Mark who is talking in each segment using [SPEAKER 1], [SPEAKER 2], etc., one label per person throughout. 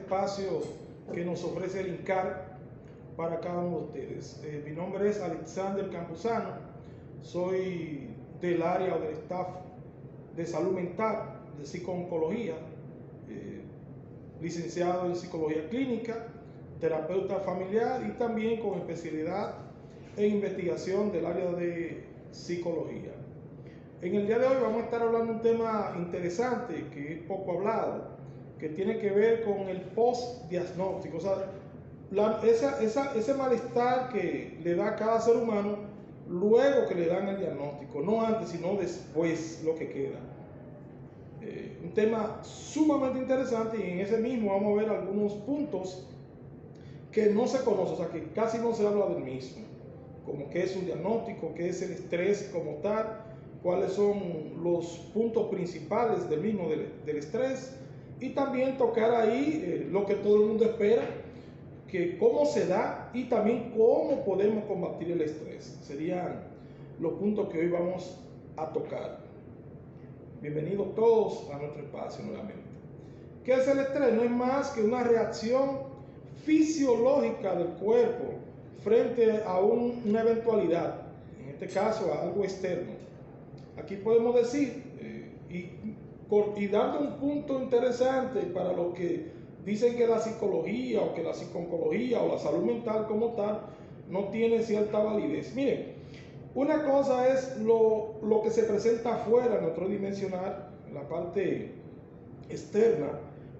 [SPEAKER 1] espacio que nos ofrece el INCAR para cada uno de ustedes. Mi nombre es Alexander Campuzano, soy del área o del staff de salud mental, de psico-oncología, licenciado en psicología clínica, terapeuta familiar y también con especialidad en investigación del área de psicología. En el día de hoy vamos a estar hablando de un tema interesante que es poco hablado, que tiene que ver con el post-diagnóstico, o sea, ese malestar que le da a cada ser humano luego que le dan el diagnóstico, no antes sino después lo que queda. Un tema sumamente interesante, y en ese mismo vamos a ver algunos puntos que no se conocen, o sea que casi no se habla del mismo, como qué es un diagnóstico, qué es el estrés como tal, cuáles son los puntos principales del mismo del estrés, y también tocar ahí lo que todo el mundo espera, que cómo se da y también cómo podemos combatir el estrés. Serían los puntos que hoy vamos a tocar. Bienvenidos todos a nuestro espacio nuevamente. ¿Qué es el estrés? No es más que una reacción fisiológica del cuerpo frente a una eventualidad, en este caso a algo externo. Aquí podemos decir, y dando un punto interesante para los que dicen que la psicología o que la psico-oncología o la salud mental como tal no tiene cierta validez. Miren, una cosa es lo que se presenta afuera, en otro dimensional, en la parte externa,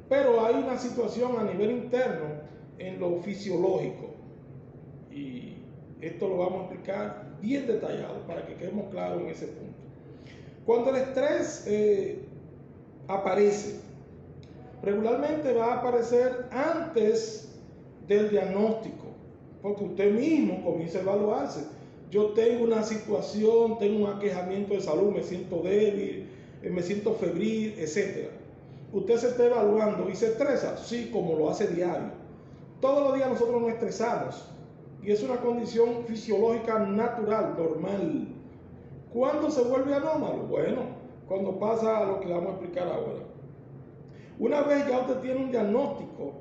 [SPEAKER 1] pero hay una situación a nivel interno en lo fisiológico, y esto lo vamos a explicar bien detallado para que quedemos claros en ese punto. Cuando el estrés aparece, regularmente va a aparecer antes del diagnóstico, porque usted mismo comienza a evaluarse. Yo tengo una situación, tengo un aquejamiento de salud, me siento débil, me siento febril, etc. Usted se está evaluando y se estresa, sí, como lo hace diario. Todos los días nosotros nos estresamos y es una condición fisiológica natural, normal. ¿Cuándo se vuelve anómalo? Bueno, cuando pasa lo que le vamos a explicar ahora. Una vez ya usted tiene un diagnóstico,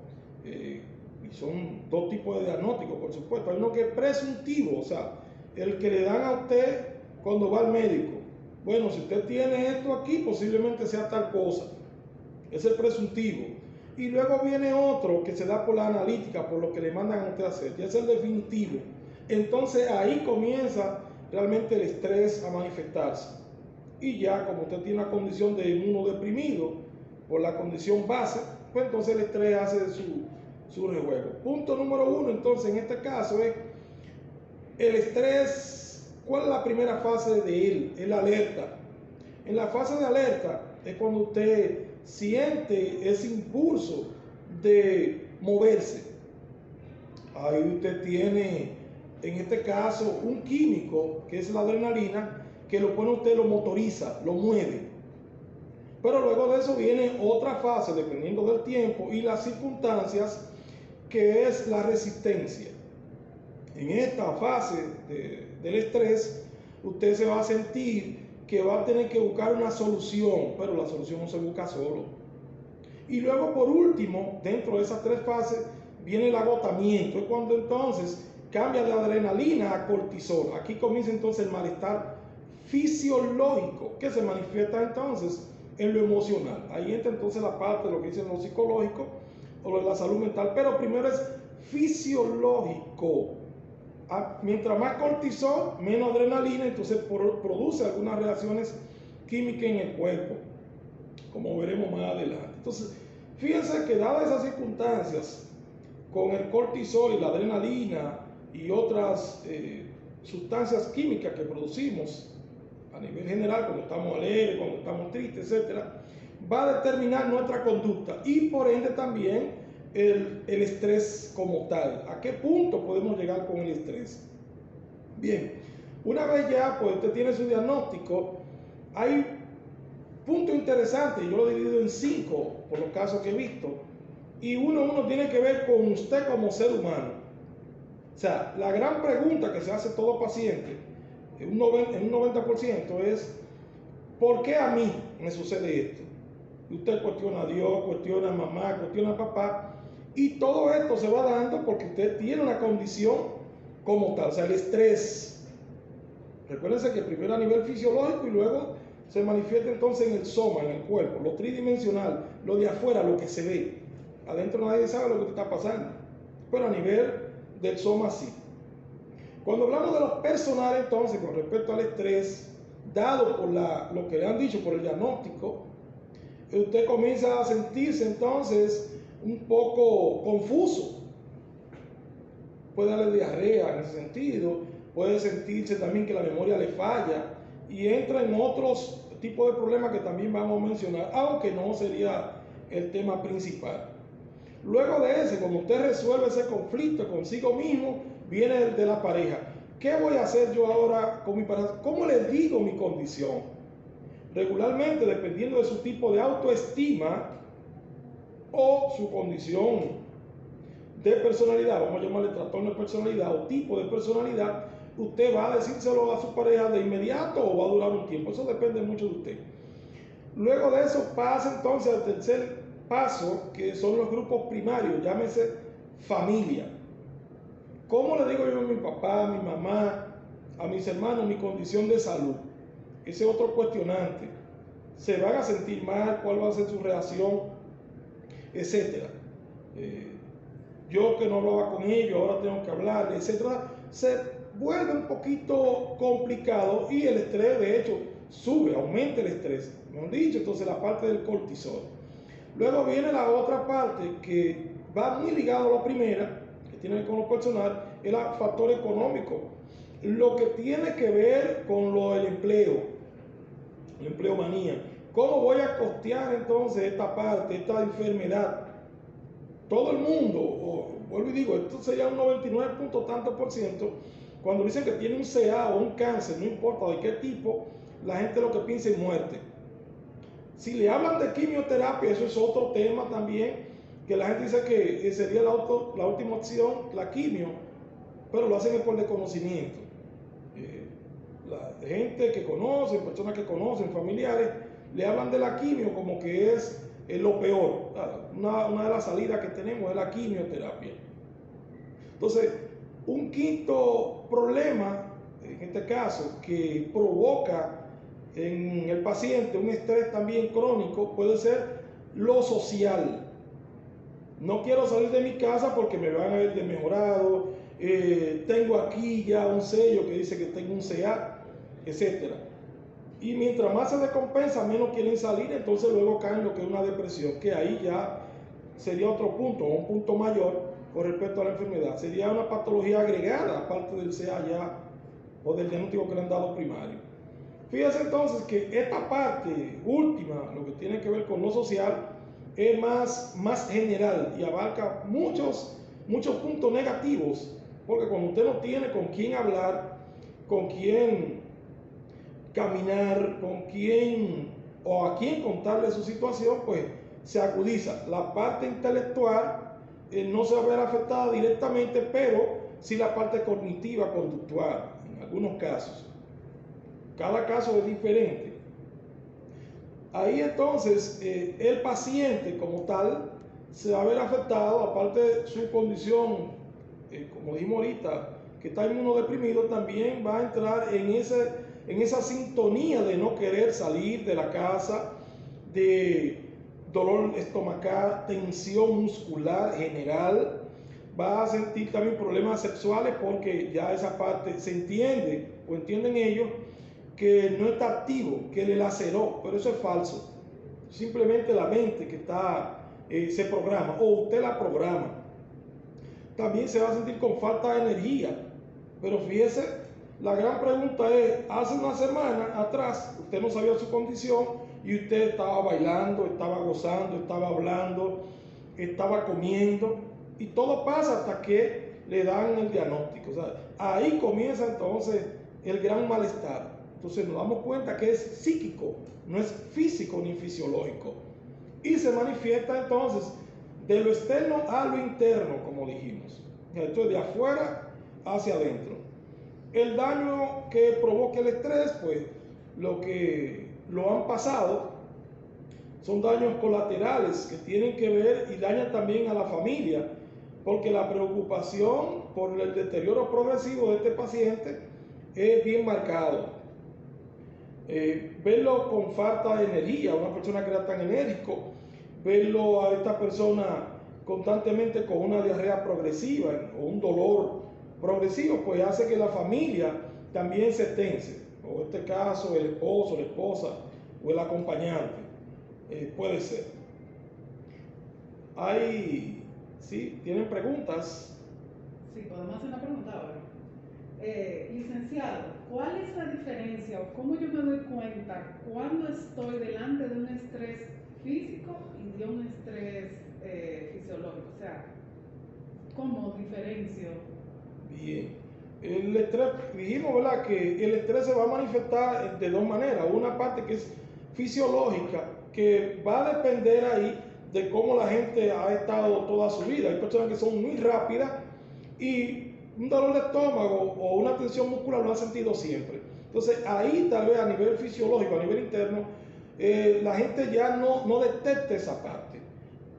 [SPEAKER 1] y son dos tipos de diagnósticos, por supuesto. Hay uno que es presuntivo, o sea, el que le dan a usted cuando va al médico. Bueno, si usted tiene esto aquí, posiblemente sea tal cosa. Es el presuntivo. Y luego viene otro que se da por la analítica, por lo que le mandan a usted hacer, ya es el definitivo. Entonces ahí comienza realmente el estrés a manifestarse. Y ya como usted tiene una condición de inmunodeprimido por la condición base, pues entonces el estrés hace su rejuego. Punto número uno, entonces, en este caso es el estrés. ¿Cuál es la primera fase de él? Es la alerta. En la fase de alerta es cuando usted siente ese impulso de moverse. Ahí usted tiene, en este caso, un químico que es la adrenalina, que lo pone usted, lo motoriza, lo mueve. Pero luego de eso viene otra fase, dependiendo del tiempo y las circunstancias, que es la resistencia. En esta fase del estrés, usted se va a sentir que va a tener que buscar una solución, pero la solución no se busca solo. Y luego, por último, dentro de esas tres fases, viene el agotamiento. Es cuando entonces cambia de adrenalina a cortisol. Aquí comienza entonces el malestar fisiológico, que se manifiesta entonces en lo emocional. Ahí entra entonces la parte de lo que dicen lo psicológico o lo de la salud mental, pero primero es fisiológico. Mientras más cortisol, menos adrenalina, entonces produce algunas reacciones químicas en el cuerpo, como veremos más adelante. Entonces, fíjense que dadas esas circunstancias, con el cortisol y la adrenalina y otras sustancias químicas que producimos a nivel general, cuando estamos alegres, cuando estamos tristes, etcétera, va a determinar nuestra conducta y por ende también el estrés como tal. ¿A qué punto podemos llegar con el estrés? Bien, una vez ya pues usted tiene su diagnóstico, hay puntos interesantes, yo lo he dividido en 5 por los casos que he visto, y uno tiene que ver con usted como ser humano. O sea, la gran pregunta que se hace todo paciente, en un 90% es: ¿por qué a mí me sucede esto? Y usted cuestiona a Dios, cuestiona a mamá, cuestiona a papá, Y todo esto se va dando porque usted tiene una condición como tal, o sea, el estrés. Recuérdense que primero a nivel fisiológico y luego se manifiesta entonces en el soma, en el cuerpo, lo tridimensional, lo de afuera, lo que se ve. Adentro nadie sabe lo que está pasando, pero a nivel del soma sí. Cuando hablamos de lo personal entonces, con respecto al estrés, dado por lo que le han dicho, por el diagnóstico, usted comienza a sentirse entonces un poco confuso. Puede darle diarrea en ese sentido, puede sentirse también que la memoria le falla y entra en otros tipos de problemas que también vamos a mencionar, aunque no sería el tema principal. Luego de ese, cuando usted resuelve ese conflicto consigo mismo, viene el de la pareja. ¿Qué voy a hacer yo ahora con mi pareja? ¿Cómo le digo mi condición? Regularmente, dependiendo de su tipo de autoestima o su condición de personalidad, vamos a llamarle trastorno de personalidad o tipo de personalidad, usted va a decírselo a su pareja de inmediato o va a durar un tiempo. Eso depende mucho de usted. Luego de eso pasa entonces al tercer paso, que son los grupos primarios, llámese familia. ¿Cómo le digo yo a mi papá, a mi mamá, a mis hermanos mi condición de salud? Ese es otro cuestionante. ¿Se van a sentir mal? ¿Cuál va a ser su reacción? Etcétera. Yo que no hablaba con ellos, ahora tengo que hablar, etcétera. Se vuelve un poquito complicado y el estrés, de hecho, sube, aumenta el estrés. Me han dicho, entonces la parte del cortisol. Luego viene la otra parte que va muy ligado a la primera, que tiene que ver con lo personal, es el factor económico. Lo que tiene que ver con el empleo, la empleomanía. ¿Cómo voy a costear entonces esta parte, esta enfermedad? Todo el mundo, vuelvo y digo, esto sería un 99 tanto por ciento, cuando dicen que tiene un CA o un cáncer, no importa de qué tipo, la gente lo que piensa es muerte. Si le hablan de quimioterapia, eso es otro tema también, que la gente dice que sería la última opción, la quimio, pero lo hacen por desconocimiento. La gente que conoce, personas que conocen, familiares, le hablan de la quimio como que es lo peor. Una de las salidas que tenemos es la quimioterapia. Entonces, un quinto problema, en este caso, que provoca en el paciente un estrés también crónico, puede ser lo social. No quiero salir de mi casa porque me van a ver desmejorado, tengo aquí ya un sello que dice que tengo un CA, etcétera. Y mientras más se descompensa, menos quieren salir, entonces luego caen en lo que es una depresión, que ahí ya sería otro punto, o un punto mayor con respecto a la enfermedad. Sería una patología agregada, aparte del CA ya, o del diagnóstico que le han dado primario. Fíjense entonces que esta parte última, lo que tiene que ver con lo social, es más general y abarca muchos puntos negativos, porque cuando usted no tiene con quién hablar, con quién caminar, con quién o a quién contarle su situación, pues se agudiza. La parte intelectual no se va a ver afectada directamente, pero sí la parte cognitiva, conductual, en algunos casos. Cada caso es diferente. Ahí entonces el paciente como tal se va a ver afectado, aparte de su condición, como dijimos ahorita, que está inmunodeprimido, también va a entrar en esa sintonía de no querer salir de la casa, de dolor estomacal, tensión muscular general, va a sentir también problemas sexuales porque ya esa parte se entiende o entienden ellos que no está activo, que le laceró, pero eso es falso. Simplemente la mente que se programa o usted la programa. También se va a sentir con falta de energía, pero fíjese, la gran pregunta es, hace una semana atrás usted no sabía su condición y usted estaba bailando, estaba gozando, estaba hablando, estaba comiendo y todo pasa hasta que le dan el diagnóstico. O sea, ahí comienza entonces el gran malestar. Entonces nos damos cuenta que es psíquico, no es físico ni fisiológico. Y se manifiesta entonces de lo externo a lo interno, como dijimos. Entonces de afuera hacia adentro. El daño que provoca el estrés, pues lo que lo han pasado, son daños colaterales que tienen que ver y dañan también a la familia, porque la preocupación por el deterioro progresivo de este paciente es bien marcado. Verlo con falta de energía, una persona que era tan enérgico, verlo a esta persona constantemente con una diarrea progresiva o un dolor progresivo, pues hace que la familia también se tense, o en este caso el esposo, la esposa o el acompañante, puede ser. ¿Sí? ¿Tienen preguntas?
[SPEAKER 2] Sí, podemos hacer una pregunta ahora. Licenciado, ¿cuál es la diferencia o cómo yo me doy cuenta cuando estoy delante de un estrés físico y de un estrés fisiológico? O sea, ¿cómo diferencio?
[SPEAKER 1] Bien. El estrés, dijimos, ¿verdad?, que el estrés se va a manifestar de dos maneras. Una parte que es fisiológica, que va a depender ahí de cómo la gente ha estado toda su vida. Hay personas que son muy rápidas y un dolor de estómago o una tensión muscular lo han sentido siempre. Entonces ahí tal vez a nivel fisiológico, a nivel interno, la gente ya no detecta esa parte.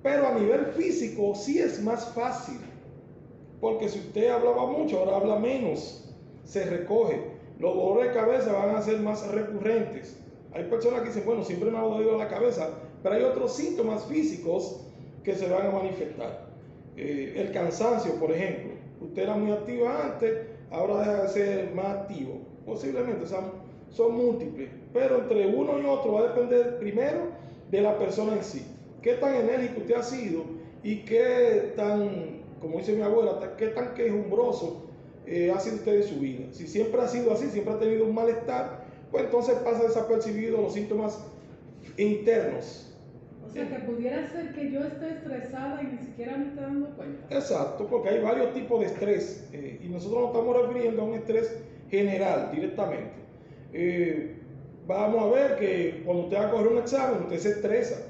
[SPEAKER 1] Pero a nivel físico sí es más fácil, porque si usted hablaba mucho, ahora habla menos, se recoge. Los dolores de cabeza van a ser más recurrentes. Hay personas que dicen, bueno, siempre me ha dolido la cabeza, pero hay otros síntomas físicos que se van a manifestar. El cansancio, por ejemplo. Usted era muy activa antes, ahora deja de ser más activo. Posiblemente, son múltiples, pero entre uno y otro va a depender primero de la persona en sí. Qué tan enérgico usted ha sido y qué tan, como dice mi abuela, qué tan quejumbroso ha sido usted en su vida. Si siempre ha sido así, siempre ha tenido un malestar, pues entonces pasa desapercibido los síntomas internos.
[SPEAKER 2] O sea, que pudiera ser que yo esté estresada y ni siquiera me esté dando cuenta.
[SPEAKER 1] Exacto, porque hay varios tipos de estrés y nosotros nos estamos refiriendo a un estrés general directamente. Vamos a ver que cuando usted va a coger un examen, usted se estresa.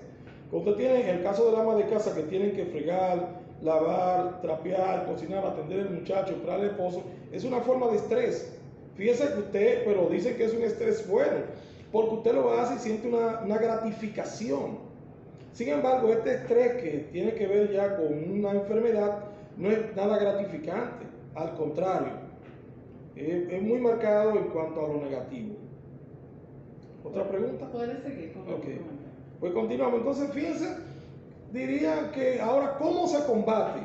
[SPEAKER 1] Cuando usted tiene, en el caso del ama de casa, que tienen que fregar, lavar, trapear, cocinar, atender al muchacho, esperar al esposo, es una forma de estrés. Fíjese que usted, pero dice que es un estrés bueno, porque usted lo hace y siente una gratificación. Sin embargo, este estrés que tiene que ver ya con una enfermedad no es nada gratificante, al contrario, es muy marcado en cuanto a lo negativo. ¿Otra pregunta?
[SPEAKER 2] Puede seguir con la pregunta.
[SPEAKER 1] Pues continuamos. Entonces, fíjense, diría que ahora, ¿cómo se combate?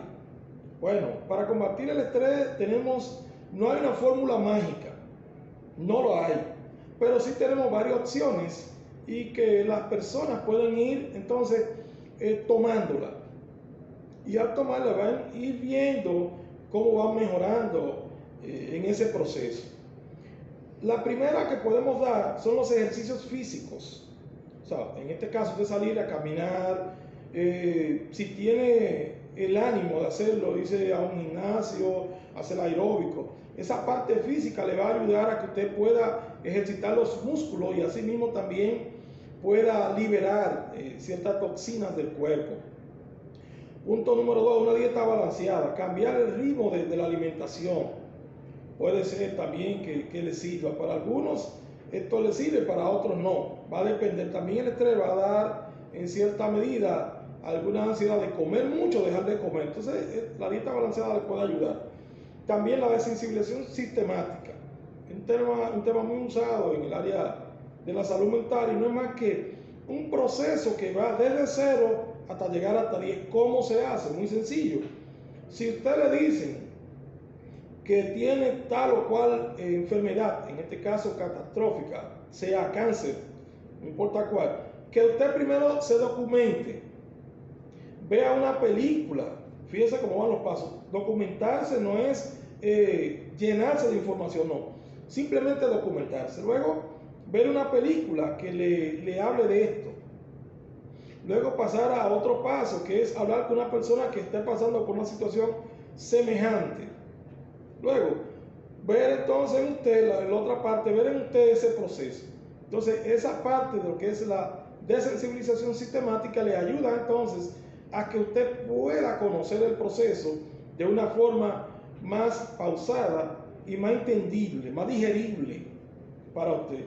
[SPEAKER 1] Bueno, para combatir el estrés no hay una fórmula mágica, no lo hay, pero sí tenemos varias opciones y que las personas pueden ir entonces tomándola. Y al tomarla van a ir viendo cómo van mejorando en ese proceso. La primera que podemos dar son los ejercicios físicos. O sea, en este caso de salir a caminar, si tiene el ánimo de hacerlo, irse a un gimnasio, hacer aeróbico, esa parte física le va a ayudar a que usted pueda ejercitar los músculos y así mismo también pueda liberar ciertas toxinas del cuerpo. Punto número 2, una dieta balanceada, cambiar el ritmo de la alimentación. Puede ser también que le sirva. Para algunos esto le sirve, para otros no. Va a depender. También el estrés va a dar en cierta medida alguna ansiedad de comer mucho, dejar de comer. Entonces la dieta balanceada le puede ayudar. También la desensibilización sistemática. Un tema muy usado en el área de la salud mental y no es más que un proceso que va desde 0 hasta llegar hasta 10. ¿Cómo se hace? Muy sencillo. Si usted le dicen que tiene tal o cual enfermedad, en este caso catastrófica, sea cáncer, no importa cuál, que usted primero se documente, vea una película, fíjese cómo van los pasos. Documentarse no es llenarse de información, no, simplemente documentarse. Luego, ver una película que le hable de esto. Luego pasar a otro paso, que es hablar con una persona que esté pasando por una situación semejante. Luego, ver entonces en usted, la otra parte, ver en usted ese proceso. Entonces, esa parte de lo que es la desensibilización sistemática le ayuda entonces a que usted pueda conocer el proceso de una forma más pausada y más entendible, más digerible para usted.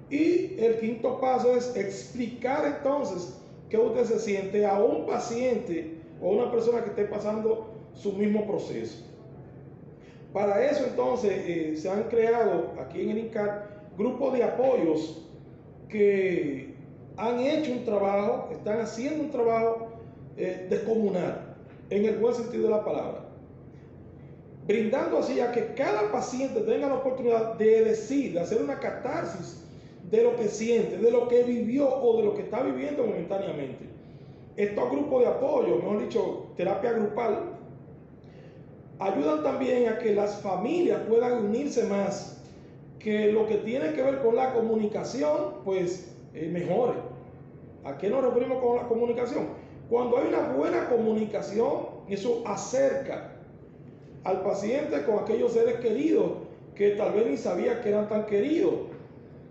[SPEAKER 1] Y el quinto paso es explicar entonces que usted se siente a un paciente o una persona que esté pasando su mismo proceso. Para eso entonces se han creado aquí en el INCAR grupos de apoyos que han hecho un trabajo, están haciendo un trabajo descomunal, en el buen sentido de la palabra, brindando así a que cada paciente tenga la oportunidad de decir, de hacer una catarsis de lo que siente, de lo que vivió o de lo que está viviendo momentáneamente. Estos grupos de apoyo, mejor dicho, terapia grupal, ayudan también a que las familias puedan unirse más, que lo que tiene que ver con la comunicación, pues mejore. ¿A qué nos referimos con la comunicación? Cuando hay una buena comunicación, eso acerca al paciente con aquellos seres queridos que tal vez ni sabía que eran tan queridos.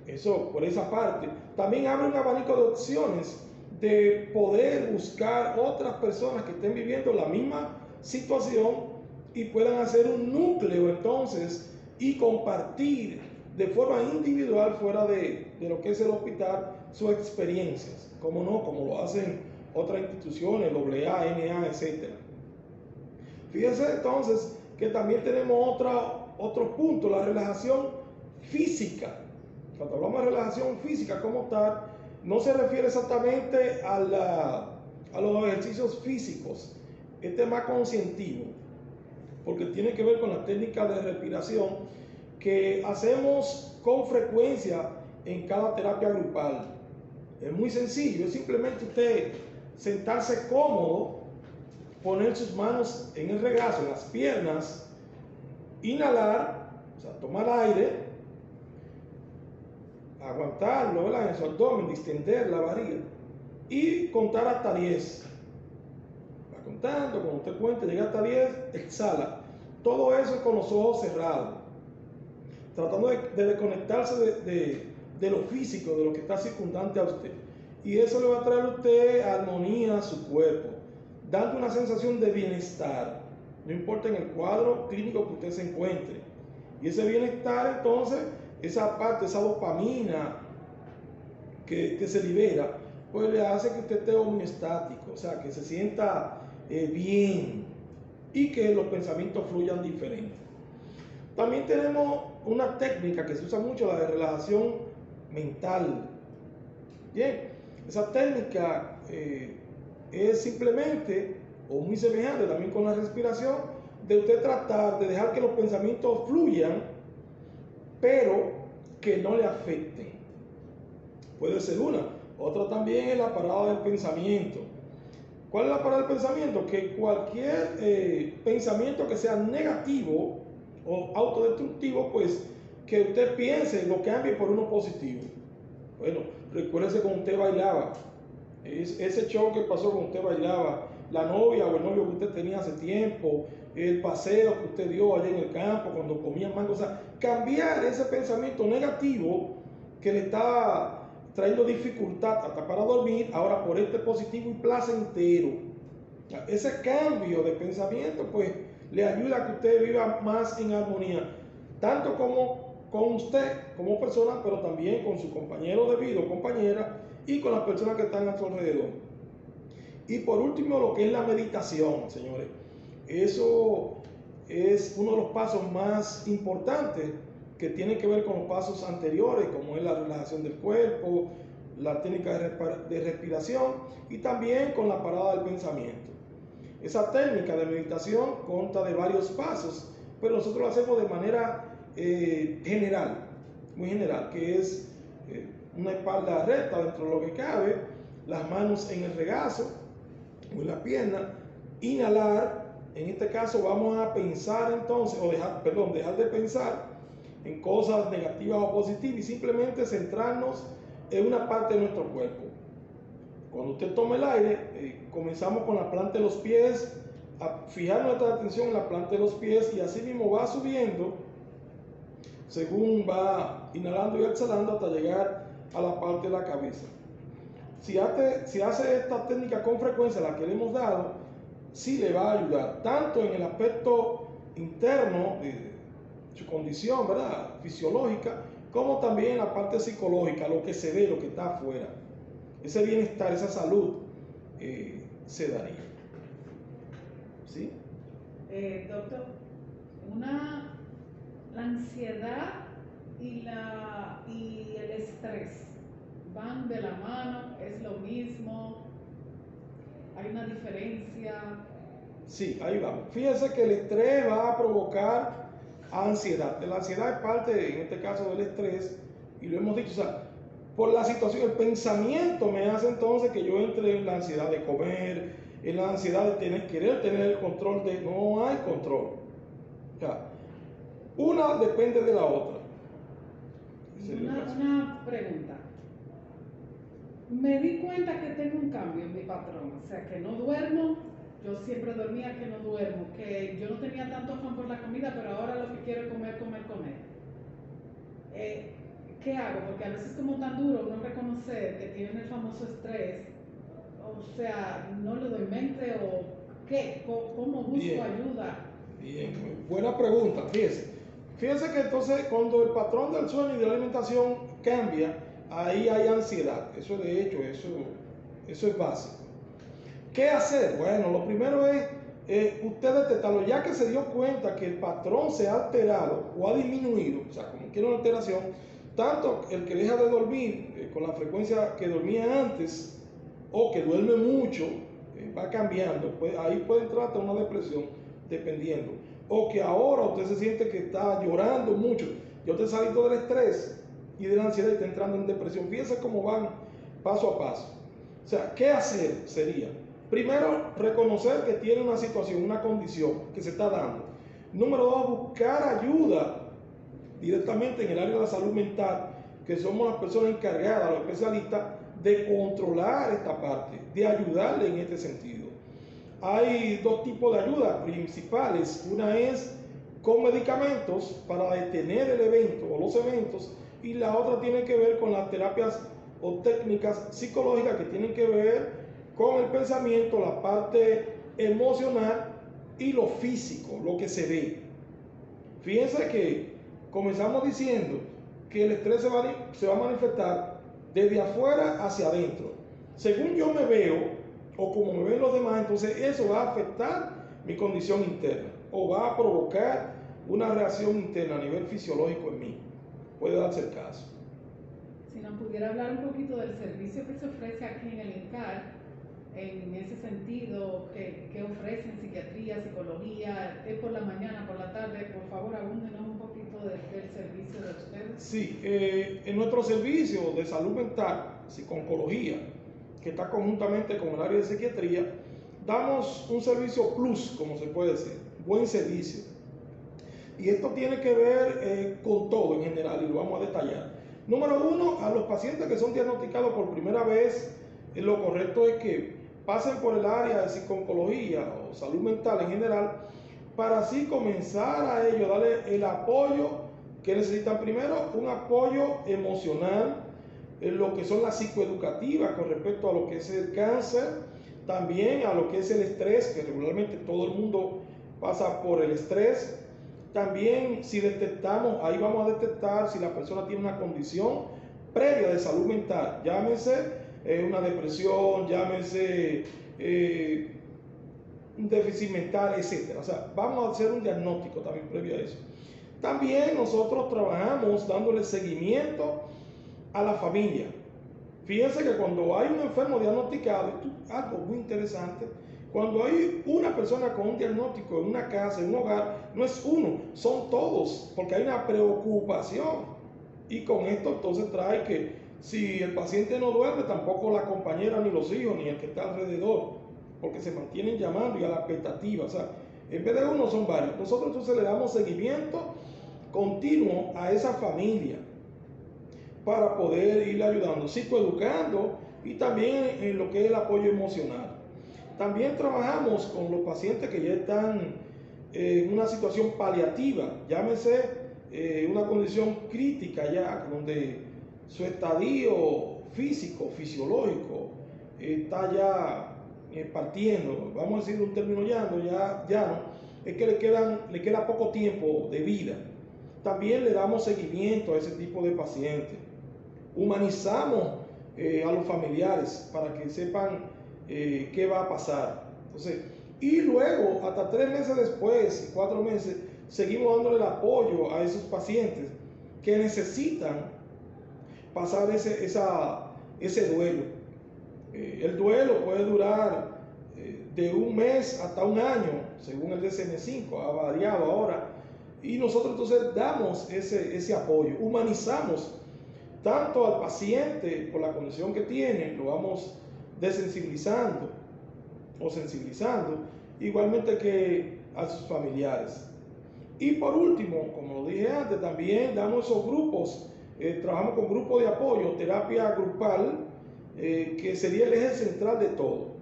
[SPEAKER 1] Eso por esa parte. También abre un abanico de opciones de poder buscar otras personas que estén viviendo la misma situación y puedan hacer un núcleo entonces y compartir de forma individual fuera de lo que es el hospital sus experiencias, como no, como lo hacen otras instituciones, AA, NA, etc. Fíjense entonces que también tenemos otro punto, la relajación física. Cuando hablamos de relajación física como tal, no se refiere exactamente a los ejercicios físicos, este es más conscientivo, porque tiene que ver con la técnica de respiración que hacemos con frecuencia en cada terapia grupal. Es muy sencillo, es simplemente usted sentarse cómodo, poner sus manos en el regazo, en las piernas, inhalar, o sea, tomar aire, aguantarlo, ¿verdad?, en su abdomen, distender la barriga y contar hasta 10. Va contando, cuando usted cuente, llega hasta 10, exhala. Todo eso con los ojos cerrados, tratando de desconectarse de lo físico, de lo que está circundante a usted. Y eso le va a traer a usted armonía a su cuerpo, dando una sensación de bienestar, no importa en el cuadro clínico que usted se encuentre. Y ese bienestar entonces, esa parte, esa dopamina que se libera, pues le hace que usted esté homeostático, o sea, que se sienta bien y que los pensamientos fluyan diferente. También tenemos una técnica que se usa mucho, la de relajación mental. Bien, esa técnica es simplemente, o muy semejante también con la respiración, de usted tratar de dejar que los pensamientos fluyan, pero que no le afecten. Puede ser una. Otra también es la parada del pensamiento. ¿Cuál es la parada del pensamiento? Que cualquier pensamiento que sea negativo o autodestructivo, pues que usted piense, lo cambie por uno positivo. Bueno, recuérdese cuando usted bailaba, ese show que pasó cuando usted bailaba, la novia o el novio que usted tenía hace tiempo, el paseo que usted dio allá en el campo cuando comía mango, o sea, cambiar ese pensamiento negativo que le está trayendo dificultad hasta para dormir, ahora por este positivo y placentero. Ese cambio de pensamiento pues le ayuda a que usted viva más en armonía, tanto como con usted como persona, pero también con su compañero de vida o compañera y con las personas que están a su alrededor. Y por último, lo que es la meditación, señores. Eso es uno de los pasos más importantes que tiene que ver con los pasos anteriores, como es la relajación del cuerpo, la técnica de respiración y también con la parada del pensamiento. Esa técnica de meditación consta de varios pasos, pero nosotros lo hacemos de manera general, muy general, que es una espalda recta dentro de lo que cabe, las manos en el regazo o en la pierna, inhalar. En este caso vamos a pensar entonces, dejar de pensar en cosas negativas o positivas y simplemente centrarnos en una parte de nuestro cuerpo. Cuando usted toma el aire, comenzamos con la planta de los pies, a fijar nuestra atención en la planta de los pies y así mismo va subiendo según va inhalando y exhalando hasta llegar a la parte de la cabeza. Si hace esta técnica con frecuencia, la que le hemos dado, sí le va a ayudar, tanto en el aspecto interno de su condición, ¿verdad?, fisiológica, como también en la parte psicológica, lo que se ve, lo que está afuera. Ese bienestar, esa salud se daría. ¿Sí?
[SPEAKER 2] Doctor, la ansiedad y el estrés van de la mano, es lo mismo, hay una diferencia.
[SPEAKER 1] Sí, ahí vamos. Fíjense que el estrés va a provocar ansiedad. La ansiedad es parte, en este caso, del estrés, y lo hemos dicho, o sea, por la situación, el pensamiento me hace entonces que yo entre en la ansiedad de comer, en la ansiedad de querer tener el control de, no hay control. O sea, una depende de la otra.
[SPEAKER 2] Una pregunta. Me di cuenta que tengo un cambio en mi patrón, o sea, que no duermo. Yo siempre dormía que no duermo, que yo no tenía tanto afán por la comida, pero ahora lo que quiero es comer. ¿Qué hago? Porque a veces es como tan duro uno reconocer que tiene el famoso estrés, o sea, no le doy mente o ¿qué? ¿Cómo busco ayuda?
[SPEAKER 1] Bien, buena pregunta, fíjense. Fíjense que entonces cuando el patrón del sueño y de la alimentación cambia, ahí hay ansiedad. Eso de hecho, eso es básico. ¿Qué hacer? Bueno, lo primero es usted detectarlo, ya que se dio cuenta que el patrón se ha alterado o ha disminuido, o sea, como quiera una alteración, tanto el que deja de dormir con la frecuencia que dormía antes o que duerme mucho, va cambiando, pues ahí puede entrar hasta una depresión, dependiendo. O que ahora usted se siente que está llorando mucho, ya usted salido del estrés y de la ansiedad y está entrando en depresión. Fíjense cómo van paso a paso. O sea, ¿qué hacer? Sería, primero, reconocer que tiene una situación, una condición que se está dando. Número dos, buscar ayuda directamente en el área de la salud mental, que somos las personas encargadas, los especialistas, de controlar esta parte, de ayudarle en este sentido. Hay dos tipos de ayuda principales. Una es con medicamentos para detener el evento o los eventos, y la otra tiene que ver con las terapias o técnicas psicológicas que tienen que ver con el pensamiento, la parte emocional y lo físico, lo que se ve. Fíjense que comenzamos diciendo que el estrés se va a manifestar desde afuera hacia adentro. Según yo me veo o como me ven los demás, entonces eso va a afectar mi condición interna o va a provocar una reacción interna a nivel fisiológico en mí. Puede darse el caso.
[SPEAKER 2] Si nos pudiera hablar un poquito del servicio que se ofrece aquí en el INCAR, en ese sentido, que ofrecen psiquiatría, psicología, es por la mañana, por la tarde, por favor abúndenos un poquito del servicio de ustedes.
[SPEAKER 1] Sí, en nuestro servicio de salud mental, psiconcología, que está conjuntamente con el área de psiquiatría, damos un servicio plus, como se puede decir, buen servicio. Y esto tiene que ver con todo en general, y lo vamos a detallar. Número uno, a los pacientes que son diagnosticados por primera vez, lo correcto es que pasen por el área de psiconcología o salud mental en general, para así comenzar a ellos, darle el apoyo que necesitan. Primero, un apoyo emocional, en lo que son las psicoeducativas con respecto a lo que es el cáncer, también a lo que es el estrés, que regularmente todo el mundo pasa por el estrés. También, si detectamos, ahí vamos a detectar si la persona tiene una condición previa de salud mental, llámese una depresión, llámese un déficit mental, etc. O sea, vamos a hacer un diagnóstico también previo a eso. También nosotros trabajamos dándole seguimiento a la familia. Fíjense que cuando hay un enfermo diagnosticado, esto es algo muy interesante, cuando hay una persona con un diagnóstico en una casa, en un hogar, no es uno, son todos, porque hay una preocupación. Y con esto entonces trae que si el paciente no duerme, tampoco la compañera, ni los hijos, ni el que está alrededor, porque se mantienen llamando y a la expectativa. O sea, en vez de uno son varios. Nosotros entonces le damos seguimiento continuo a esa familia para poder ir ayudando, psicoeducando y también en lo que es el apoyo emocional. También trabajamos con los pacientes que ya están en una situación paliativa, llámese una condición crítica ya, donde su estadio físico, fisiológico, está ya partiendo, vamos a decir un término llano, es que le queda poco tiempo de vida. También le damos seguimiento a ese tipo de pacientes. Humanizamos a los familiares para que sepan qué va a pasar. Entonces, y luego, hasta 3 meses después, 4 meses, seguimos dándole el apoyo a esos pacientes que necesitan pasar ese duelo. El duelo puede durar de 1 mes hasta 1 año, según el DSM-5, ha variado ahora. Y nosotros entonces damos ese apoyo, humanizamos tanto al paciente por la condición que tiene, lo vamos desensibilizando o sensibilizando, igualmente que a sus familiares. Y por último, como lo dije antes, también damos esos grupos, trabajamos con grupos de apoyo, terapia grupal, que sería el eje central de todo.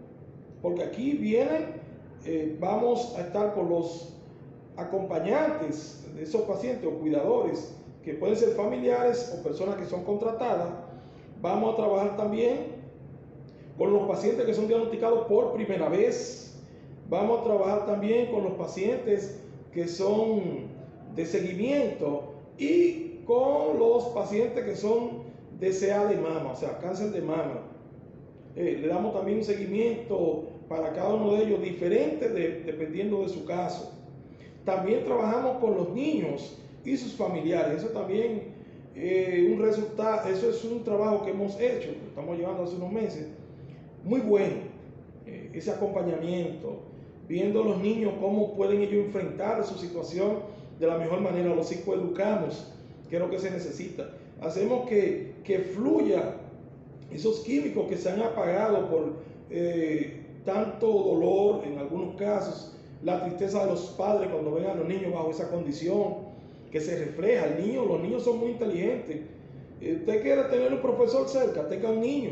[SPEAKER 1] Porque aquí vamos a estar con los acompañantes de esos pacientes o cuidadores, que pueden ser familiares o personas que son contratadas. Vamos a trabajar también con los pacientes que son diagnosticados por primera vez. Vamos a trabajar también con los pacientes que son de seguimiento y con los pacientes que son de CA de mama, o sea, cáncer de mama. Le damos también un seguimiento para cada uno de ellos diferente dependiendo de su caso. También trabajamos con los niños y sus familiares. Eso también eso es un trabajo que hemos hecho, que estamos llevando hace unos meses, muy bueno. Ese acompañamiento, viendo a los niños cómo pueden ellos enfrentar su situación de la mejor manera. Los psicoeducamos, que es lo que se necesita. Hacemos que fluya esos químicos que se han apagado por tanto dolor, en algunos casos, la tristeza de los padres cuando ven a los niños bajo esa condición, que se refleja. Los niños son muy inteligentes. Usted quiere tener un profesor cerca, tenga un niño.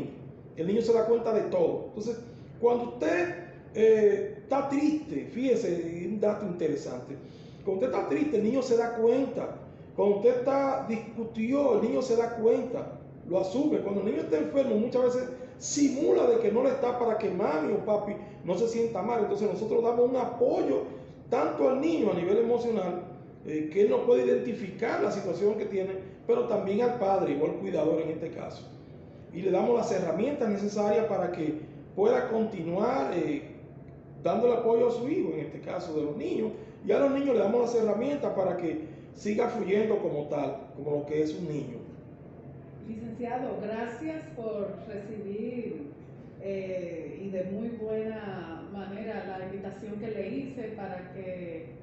[SPEAKER 1] El niño se da cuenta de todo. Entonces, cuando usted está triste, fíjese, un dato interesante. Cuando usted está triste, el niño se da cuenta. Cuando usted discutió, el niño se da cuenta, lo asume. Cuando el niño está enfermo, muchas veces simula de que no le está para que mami o papi no se sienta mal. Entonces nosotros damos un apoyo tanto al niño a nivel emocional, que él no puede identificar la situación que tiene, pero también al padre o al cuidador en este caso. Y le damos las herramientas necesarias para que pueda continuar dando el apoyo a su hijo, en este caso de los niños. Y a los niños le damos las herramientas para que siga fluyendo como tal, como lo que es un niño.
[SPEAKER 2] Licenciado, gracias por recibir y de muy buena manera la invitación que le hice para que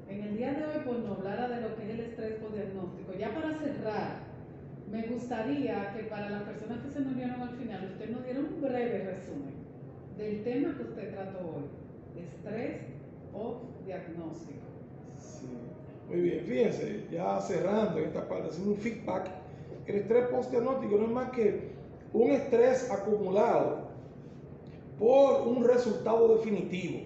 [SPEAKER 2] en el día de hoy pues, nos hablara de lo que es el estrés postdiagnóstico. Ya para cerrar, me gustaría que para las personas que se nos unieron al final, usted nos diera un breve resumen del tema que usted trató hoy, estrés postdiagnóstico.
[SPEAKER 1] Sí, muy bien, fíjense, ya cerrando en esta parte, haciendo un feedback. El estrés postdiagnóstico no es más que un estrés acumulado por un resultado definitivo.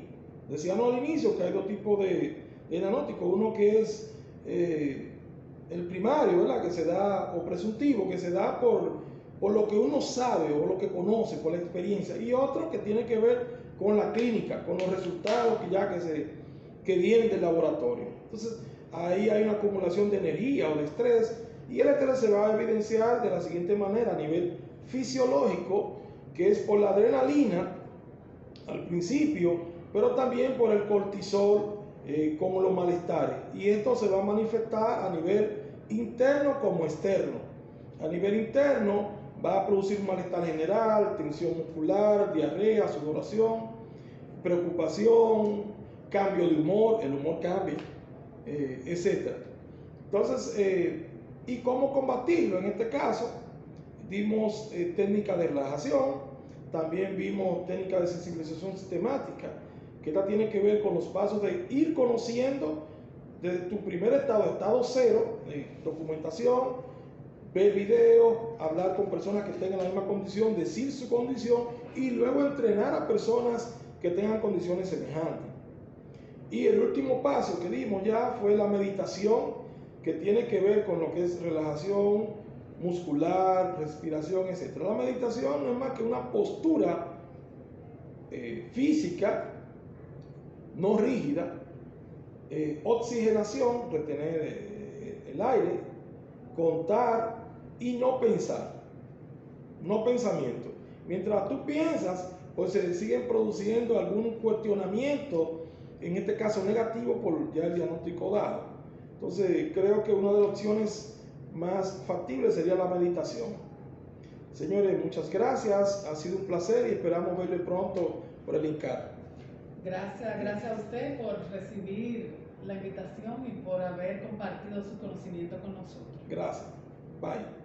[SPEAKER 1] Decíamos al inicio que hay 2 tipos de diagnóstico, uno que es el primario, ¿verdad? Que se da, o presuntivo, que se da por lo que uno sabe o lo que conoce, por la experiencia, y otro que tiene que ver con la clínica, con los resultados que vienen del laboratorio. Entonces, ahí hay una acumulación de energía o de estrés, y el estrés se va a evidenciar de la siguiente manera: a nivel fisiológico, que es por la adrenalina al principio, pero también por el cortisol, como los malestares, y esto se va a manifestar a nivel interno como externo. A nivel interno va a producir un malestar general, tensión muscular, diarrea, sudoración, preocupación, cambio de humor, el humor cambia, etc. Entonces, ¿y cómo combatirlo? En este caso, dimos técnicas de relajación, también vimos técnicas de sensibilización sistemática, que esta tiene que ver con los pasos de ir conociendo desde tu primer estado 0, documentación, ver videos, hablar con personas que tengan la misma condición, decir su condición y luego entrenar a personas que tengan condiciones semejantes. Y el último paso que dimos ya fue la meditación, que tiene que ver con lo que es relajación muscular, respiración, etc. La meditación no es más que una postura física, no rígida, oxigenación, retener el aire, contar y no pensar, no pensamiento. Mientras tú piensas, pues se siguen produciendo algún cuestionamiento, en este caso negativo, por ya el diagnóstico dado. Entonces creo que una de las opciones más factibles sería la meditación. Señores, muchas gracias, ha sido un placer y esperamos verle pronto por el INCAR.
[SPEAKER 2] Gracias a usted por recibir la invitación y por haber compartido su conocimiento con nosotros.
[SPEAKER 1] Gracias. Bye.